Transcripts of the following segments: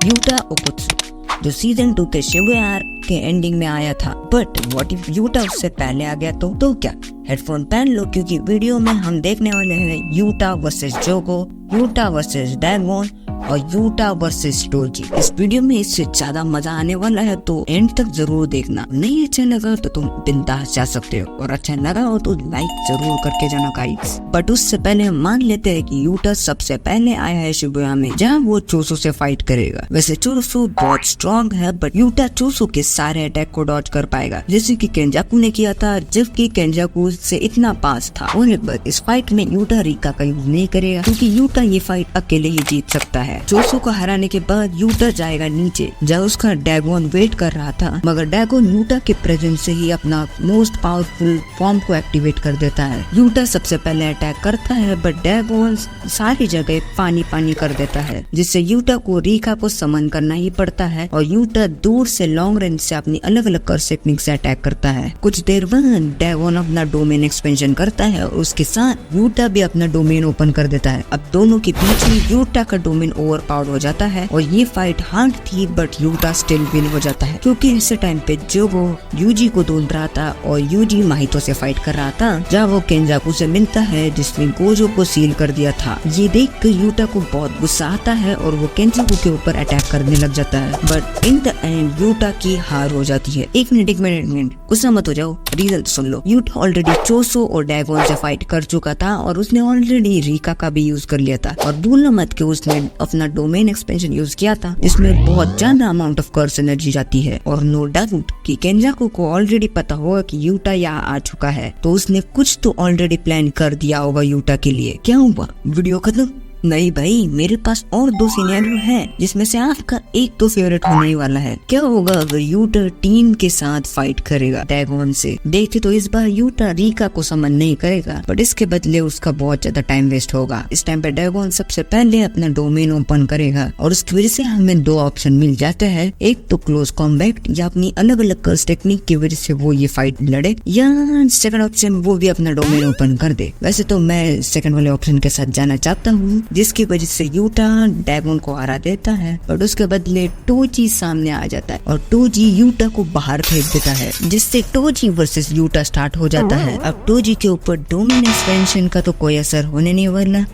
Utah ओकुत्सु जो season 2 के Shibuya के एंडिंग में आया था। बट व्हाट इफ यूटा उससे पहले आ गया तो क्या? हेडफोन पहन लो क्योंकि वीडियो में हम देखने वाले हैं यूटा वर्सेस जोगो, यूटा वर्सेस ड्रैगन और यूटा वर्सेस टोजी। इस वीडियो में इससे ज्यादा मजा आने वाला है तो एंड तक जरूर देखना। नहीं अच्छा लगा तो तुम बिंदास जा सकते हो और अच्छा लगा हो तो लाइक जरूर करके जाना गाइस। बट उससे पहले हम मान लेते हैं कि यूटा सबसे पहले आया है शिबुया में जहाँ वो चोसो से फाइट करेगा। वैसे चोसो बहुत स्ट्रॉन्ग है बट यूटा चोसो के सारे अटैक को डॉज कर पाएगा जैसे कि केंजाकू ने किया था, जबकि केंजाकू से इतना पास था। और इस फाइट में यूटा रिका का यूज नहीं करेगा क्योंकि यूटा ये फाइट अकेले ही जीत सकता है। चोसो को हराने के बाद यूटा जाएगा नीचे जहाँ उसका ड्रैगन वेट कर रहा था, मगर ड्रैगन यूटा के प्रेजेंस से ही अपना मोस्ट पावरफुल फॉर्म को एक्टिवेट कर देता है। यूटा सबसे पहले अटैक करता है बट ड्रैगन सारी जगह पानी पानी कर देता है जिससे यूटा को रिका को समन करना ही पड़ता है और यूटा दूर से लॉन्ग रेंज से अपनी अलग अलग कर्स टेक्निक से अटैक करता है। कुछ देर बाद ड्रैगन अपना डोमेन एक्सपेंशन करता है और उसके साथ यूटा भी अपना डोमेन ओपन कर देता है। अब दोनों के बीच में यूटा का डोमेन ओवर पावर हो जाता है और ये फाइट हार्ड थी बट यूटा स्टिल विन हो जाता है क्योंकि इस टाइम पे जोगो यूजी को ढूंढ रहा था और यूजी माहितो से फाइट कर रहा था जहाँ वो केंजाकू से मिलता है जिसने गोजो को सील कर दिया था। ये देख कर यूटा को बहुत गुस्सा आता है और वो केंजाकू के ऊपर अटैक करने लग जाता है but in the end Utah की हार हो जाती है। एक मिनट गुस्सा मत हो जाओ, रीजन सुन लो। यूटा ऑलरेडी चोसो और ड्रैगन से फाइट कर चुका था और उसने ऑलरेडी रिका का भी यूज कर लिया था और भूलना मत कि उसने अपना डोमेन एक्सपेंशन यूज किया था। इसमें बहुत ज्यादा अमाउंट ऑफ कर्स एनर्जी जाती है और नो डाउट कि केंजाकू को ऑलरेडी पता होगा कि यूटा यहाँ आ चुका है तो उसने कुछ तो ऑलरेडी प्लान कर दिया होगा यूटा के लिए। क्या हुआ? वीडियो खत्म? नहीं भाई, मेरे पास और 2 सिनेरियो हैं जिसमें से आपका एक तो फेवरेट होने वाला है। क्या होगा अगर यूटा टीम के साथ फाइट करेगा ड्रैगन से? देखते तो इस बार यूटा रिका को समन नहीं करेगा बट इसके बदले उसका बहुत ज्यादा टाइम वेस्ट होगा। इस टाइम पे ड्रैगन सबसे पहले अपना डोमेन ओपन करेगा और उसकी वजह से हमें 2 ऑप्शन मिल जाते हैं, एक तो क्लोज कॉम्बैट या अपनी अलग अलग कर्स टेक्निक की वजह से वो ये फाइट लड़े, या सेकंड ऑप्शन वो भी अपना डोमेन ओपन कर दे। वैसे तो मैं सेकंड वाले ऑप्शन के साथ जाना चाहता हूँ जिसकी वजह से यूटा ड्रैगन को हरा देता है बट उसके बदले टोजी सामने आ जाता है और टोजी यूटा को बाहर फेंक देता है जिससे टोजी वर्सेस यूटा स्टार्ट हो जाता है। अब टोजी के ऊपर डोमेन एक्सपेंशन का तो कोई असर होने नहीं वाला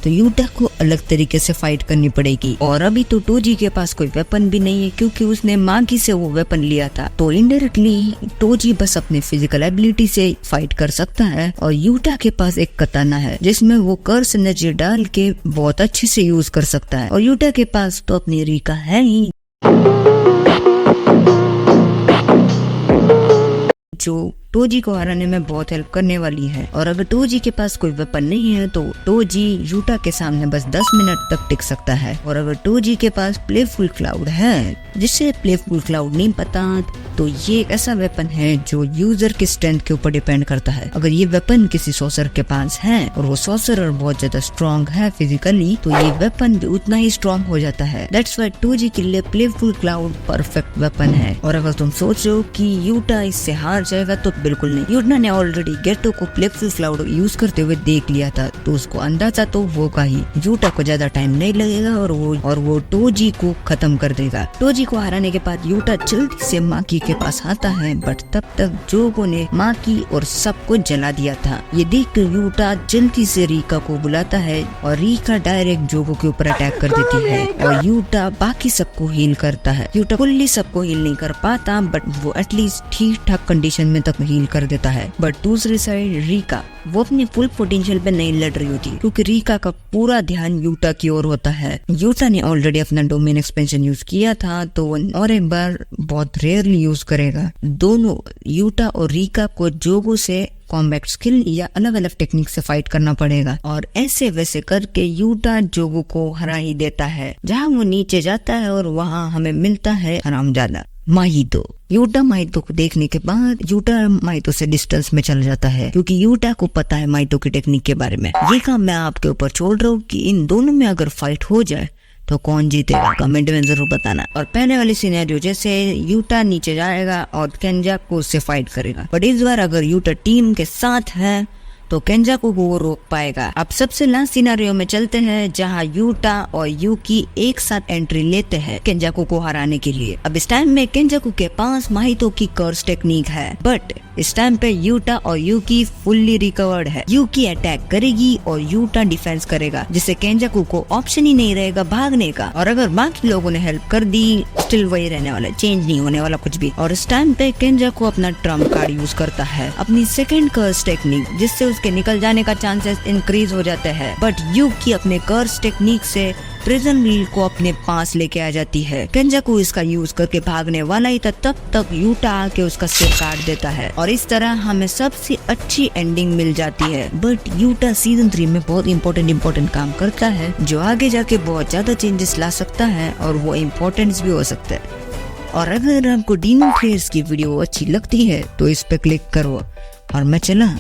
तो यूटा को अलग तरीके से फाइट करनी पड़ेगी और अभी तो टोजी के पास कोई वेपन भी नहीं है क्योंकि उसने मागी से वो वेपन लिया था तो इनडायरेक्टली टोजी बस अपने फिजिकल एबिलिटी से फाइट कर सकता है और यूटा के पास एक कताना है जिसमें वो कर्स एनर्जी डाल के बहुत अच्छे से यूज कर सकता है और यूटा के पास तो अपनी रिका है ही जो टोजी को हराने में बहुत हेल्प करने वाली है। और अगर टोजी के पास कोई वेपन नहीं है तो टोजी यूटा के सामने बस 10 मिनट तक टिक सकता है। और अगर टोजी के पास प्लेफुल क्लाउड है, जिससे प्लेफुल क्लाउड नहीं पता, तो ये एक ऐसा वेपन है जो यूजर की स्ट्रेंथ के ऊपर डिपेंड करता है। अगर ये वेपन किसी सॉर्सर के पास है और वो सॉर्सरर बहुत ज्यादा स्ट्रॉन्ग है फिजिकली तो ये वेपन भी उतना ही स्ट्रॉन्ग हो जाता है। दैट्स व्हाई टोजी के लिए प्लेफुल क्लाउड परफेक्ट वेपन है। और अगर तुम सोच रहे हो कि यूटा इससे हार जाएगा तो बिल्कुल नहीं। यूटा ने ऑलरेडी गेटो को प्लेफुल क्लाउड यूज करते हुए देख लिया था तो उसको अंदाजा तो होगा ही यूटा को ज्यादा टाइम नहीं लगेगा और वो टोजी को खत्म कर देगा। टोजी को हराने के बाद यूटा जल्दी से माकी के पास आता है बट तब तक जोगो ने माकी और सबको जला दिया था। ये देख यूटा जल्दी से रिका को बुलाता है और रिका डायरेक्ट जोगो के ऊपर अटैक कर देती है और यूटा बाकी सबको हील करता है। यूटा फुल्ली सबको हील नहीं कर पाता बट वो एटलीस्ट ठीक ठाक कंडीशन में तक हील कर देता है। बट दूसरी साइड रिका वो अपने फुल पोटेंशियल पे नहीं लड़ रही होती क्योंकि रिका का पूरा ध्यान यूटा की ओर होता है। यूटा ने ऑलरेडी अपना डोमेन एक्सपेंशन यूज किया था तो और एक बार बहुत रेयरली यूज करेगा। दोनों यूटा और रिका को जोगो से कॉम्बैट स्किल या अलग अलग टेक्निक से फाइट करना पड़ेगा और ऐसे वैसे करके यूटा जोगो को हरा ही देता है। जहाँ वो नीचे जाता है और वहाँ हमें मिलता है हरामजादा माहितो। यूटा माहितो को देखने के बाद यूटा माहितो से डिस्टेंस में चल जाता है क्योंकि यूटा को पता है माहितो की टेक्निक के बारे में। ये काम मैं आपके ऊपर छोड़ रहा हूँ कि इन दोनों में अगर फाइट हो जाए तो कौन जीतेगा, कमेंट में जरूर बताना। और पहले वाली सिनेरियो जैसे यूटा नीचे जाएगा और केंजाकू उससे फाइट करेगा बट इस बार अगर यूटा टीम के साथ है तो केंजाकू को वो रोक पाएगा। अब सबसे लास्ट सिनेरियो में चलते हैं जहाँ यूटा और यूकी एक साथ एंट्री लेते हैं केंजाकू को हराने के लिए। अब इस टाइम में केंजाकू के पास माहितो की कर्स टेक्निक है, बट इस टाइम पे यूटा और यूकी फुल्ली रिकवर्ड है। यूकी अटैक करेगी और यूटा डिफेंस करेगा, जिससे केंजाकू को ऑप्शन ही नहीं रहेगा भागने का। और अगर बाकी लोगों ने हेल्प कर दी स्टिल वही रहने वाला, चेंज नहीं होने वाला कुछ भी। और इस टाइम पे केंजाकू अपना ट्रम्प कार्ड यूज करता है, अपनी सेकंड कर्स टेक्निक, जिससे उसके निकल जाने का चांसेस इंक्रीज हो जाते हैं। बट यूकी अपने कर्स टेक्निक से प्रिजन व्हील को अपने पास लेके आ जाती है। केंजाकू इसका यूज करके भागने वाला ही था, तब तक यूटा आके उसका सिर काट देता है और इस तरह हमें सबसे अच्छी एंडिंग मिल जाती है। बट यूटा सीजन 3 में बहुत इम्पोर्टेंट काम करता है, जो आगे जाके बहुत ज्यादा चेंजेस ला सकता है और वो इम्पोर्टेंट भी हो सकता है। और अगर आपको डीमन स्लेयर्स की वीडियो अच्छी लगती है तो इस पे क्लिक करो और मैं चला।